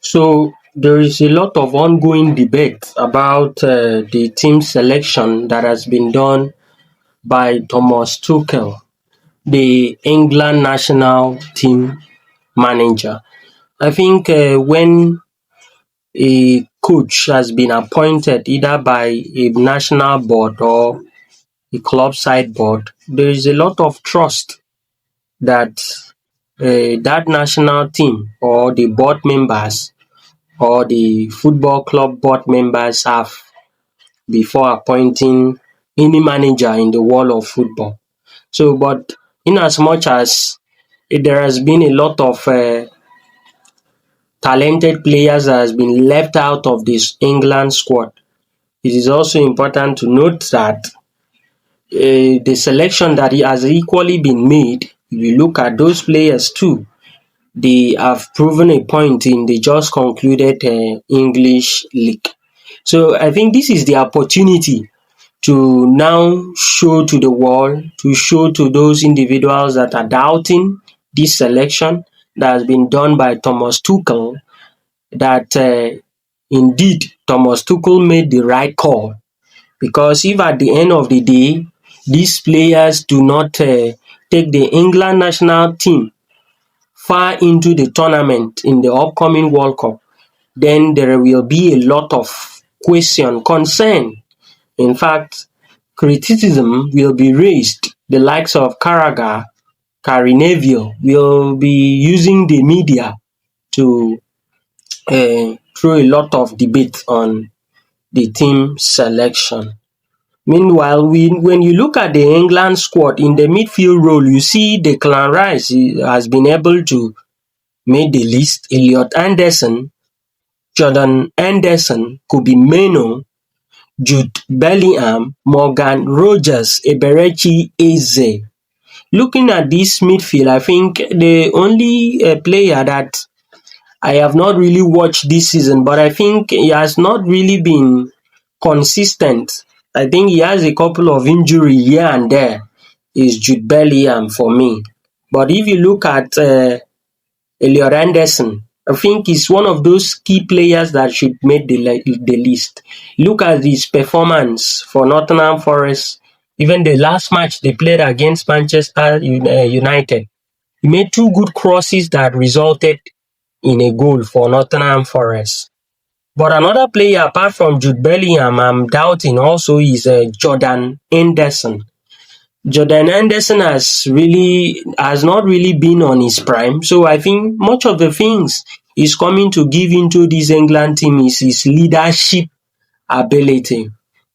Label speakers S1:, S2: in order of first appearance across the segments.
S1: So there is a lot of ongoing debate about the team selection that has been done by Thomas Tuchel, the England national team manager. I think when a coach has been appointed either by a national board or a club side board, there is a lot of trust that that national team or the board members or the football club board members have before appointing any manager in the world of football. So, but in as much as there has been a lot of talented players that has been left out of this England squad, it is also important to note that the selection that has equally been made, if you look at those players too, they have proven a point in the just concluded English league. So I think this is the opportunity to now show to the world, to show to those individuals that are doubting this selection that has been done by Thomas Tuchel, that indeed Thomas Tuchel made the right call. Because if at the end of the day, these players do not take the England national team far into the tournament in the upcoming World Cup, then there will be a lot of question, concern. In fact, criticism will be raised. The likes of Carragher, Gary Neville will be using the media to throw a lot of debate on the team selection. Meanwhile, when you look at the England squad in the midfield role, you see Declan Rice has been able to make the list. Elliot Anderson, Jordan Henderson, Kobe Mainoo, Jude Bellingham, Morgan Rogers, Eberechi Eze. Looking at this midfield, I think the only player that I have not really watched this season, but I think he has not really been consistent. I think he has a couple of injury here and there, is Jude Bellingham for me. But if you look at Elliot Anderson, I think he's one of those key players that should make the list. Look at his performance for Nottingham Forest. Even the last match they played against Manchester United, he made two good crosses that resulted in a goal for Nottingham Forest. But another player apart from Jude Bellingham I'm doubting also is Jordan Henderson. Jordan Henderson has not really been on his prime, so I think much of the things he's coming to give into this England team is his leadership ability.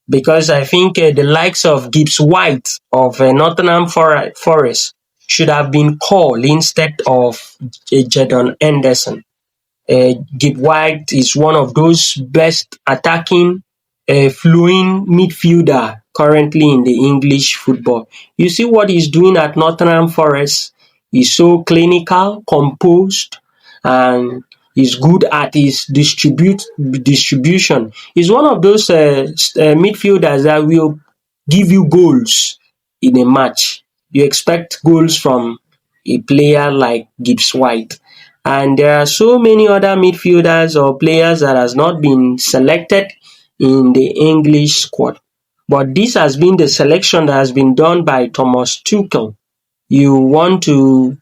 S1: Because I think the likes of Gibbs White of Nottingham Forest should have been called instead of Jordan Henderson. Gibbs White is one of those best attacking, flowing midfielder currently in the English football. You see what he's doing at Nottingham Forest. He's so clinical, composed, and he's good at his distribution. He's one of those midfielders that will give you goals in a match. You expect goals from a player like Gibbs White. And there are so many other midfielders or players that has not been selected in the English squad. But this has been the selection that has been done by Thomas Tuchel. You want to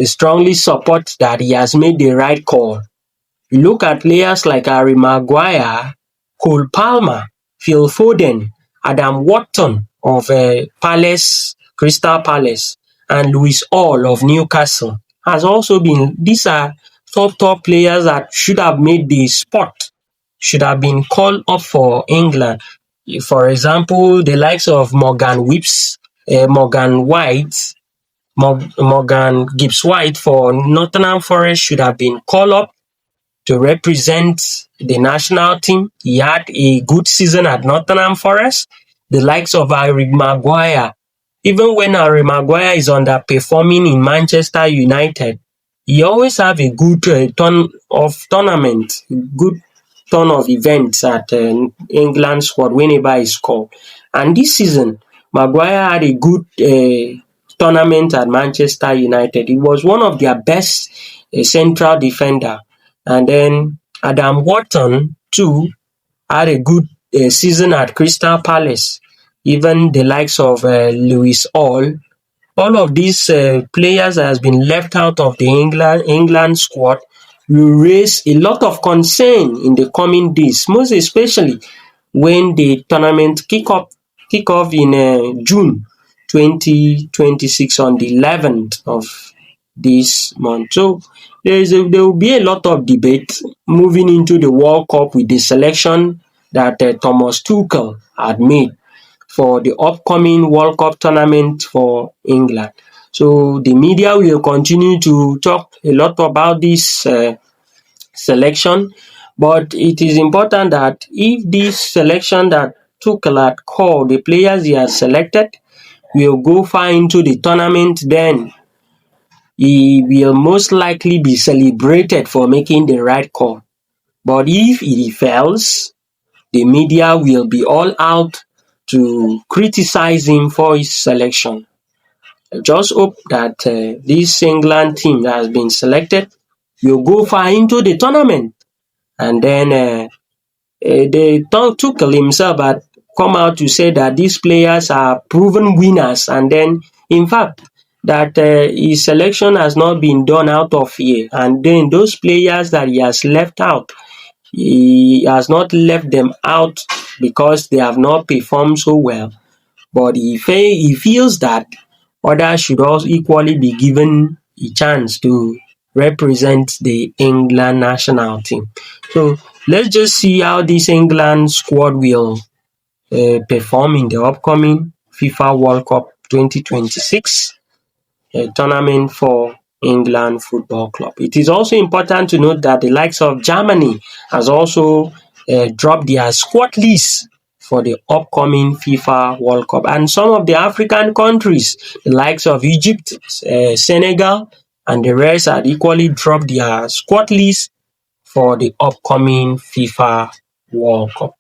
S1: strongly support that he has made the right call. You look at players like Harry Maguire, Cole Palmer, Phil Foden, Adam Wharton of Crystal Palace, and Lewis Hall of Newcastle. These are top players that should have made the spot, should have been called up for England. For example, the likes of Morgan Gibbs White for Nottingham Forest should have been called up to represent the national team. He had a good season at Nottingham Forest. The likes of Harry Maguire, even when Harry Maguire is underperforming in Manchester United, he always have a good turn of tournament, good turn of events at England squad whenever he's called. And this season, Maguire had a good tournament at Manchester United. He was one of their best central defender. And then Adam Wharton too had a good season at Crystal Palace. Even the likes of Lewis Hall, all of these players that has been left out of the England squad will raise a lot of concern in the coming days, most especially when the tournament kick off in June 2026 on the 11th of this month. So there will be a lot of debate moving into the World Cup with the selection that Thomas Tuchel had made for the upcoming World Cup tournament for England. So the media will continue to talk a lot about this selection, but it is important that if this selection that Tuchel had called, the players he has selected, will go far into the tournament, then he will most likely be celebrated for making the right call. But if he fails, the media will be all out to criticize him for his selection. I just hope that this England team that has been selected will go far into the tournament. And then the Tuchel himself had come out to say that these players are proven winners, and then in fact that his selection has not been done out of fear, and then those players that he has left out, he has not left them out because they have not performed so well, but he feels that others should also equally be given a chance to represent the England national team. So let's just see how this England squad will perform in the upcoming FIFA World Cup 2026 tournament for England Football Club. It is also important to note that the likes of Germany has also dropped their squad list for the upcoming FIFA World Cup. And some of the African countries, the likes of Egypt, Senegal, and the rest had equally dropped their squad list for the upcoming FIFA World Cup.